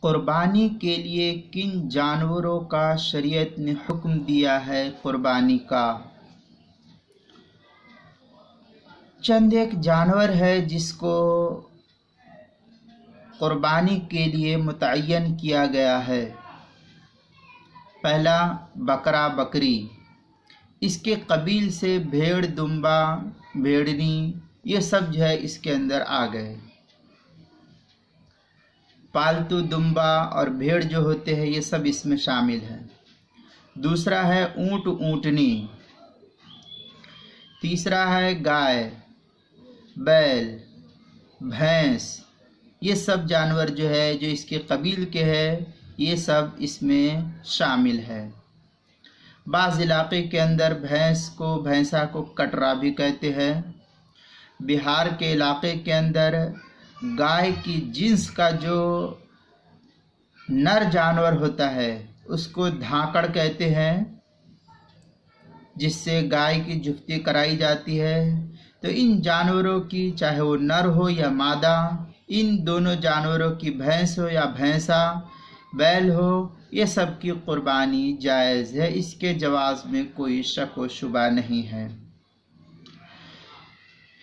قربانی کے لیے کن جانوروں کا شریعت نے حکم دیا ہے قربانی کا؟ چند ایک جانور ہے جس کو قربانی کے لیے متعین کیا گیا ہے۔ پہلا بکرا بکری، اس کے قبیل سے بھیڑ دمبا بھیڑنی یہ سب جو ہے اس کے اندر آ گئے۔ پالتو دمبا اور بھیڑ جو ہوتے ہیں یہ سب اس میں شامل ہیں۔ دوسرا ہے اونٹ اونٹنی، تیسرا ہے گائے بیل بھینس، یہ سب جانور جو ہے جو اس کے قبیل کے ہے یہ سب اس میں شامل ہے۔ بعض علاقے کے اندر بھینسا کو کٹرا بھی کہتے ہیں۔ بہار کے علاقے کے اندر گائے کی جنس کا جو نر جانور ہوتا ہے اس کو دھاکڑ کہتے ہیں، جس سے گائے کی جفتی کرائی جاتی ہے۔ تو ان جانوروں کی چاہے وہ نر ہو یا مادہ، ان دونوں جانوروں کی بھینس ہو یا بھینسا بیل ہو، یہ سب کی قربانی جائز ہے، اس کے جواز میں کوئی شک و شبہ نہیں ہے۔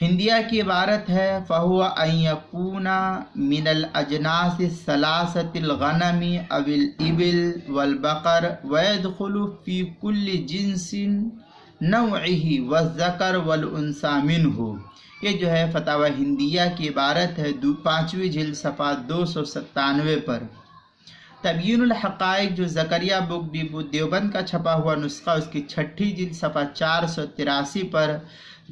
ہندیہ کی عبارت ہے فَهُوَ أَن يَكُونَ مِنَ الْأَجْنَاسِ الثَّلَاثَةِ الْغَنَمِ أَوِ الْإِبِلِ وَالْبَقَرِ وَيَدْخُلُ فِي كُلِّ جِنْسٍ نَوْعِهِ وَالذَّكَرِ وَالْأُنثَىٰ مِنْهُ۔ یہ جو ہے فتاوی ہندیہ کی عبارت ہے 5ویں جلد صفحہ 297 پر۔ تبیین الحقائق جو زکریا بک ڈپو دیوبند کا چھپا ہوا نسخہ اس کی 6ٹھی جلد صفحہ 483 پر،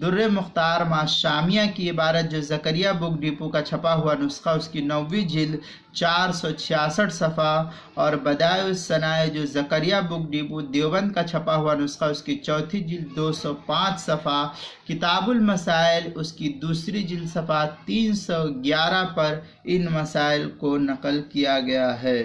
در مختار ما شامیہ کی عبارت جو زکریا بک ڈپو کا چھپا ہوا نسخہ اس کی 9ویں جلد 466 صفحہ، اور بدائع الصنائع جو زکریا بک ڈپو دیوبند کا چھپا ہوا نسخہ اس کی 4تھی جلد 205 صفحہ، کتاب المسائل اس کی 2ری جلد صفحہ 311 پر ان مسائل کو نقل کیا گیا ہے۔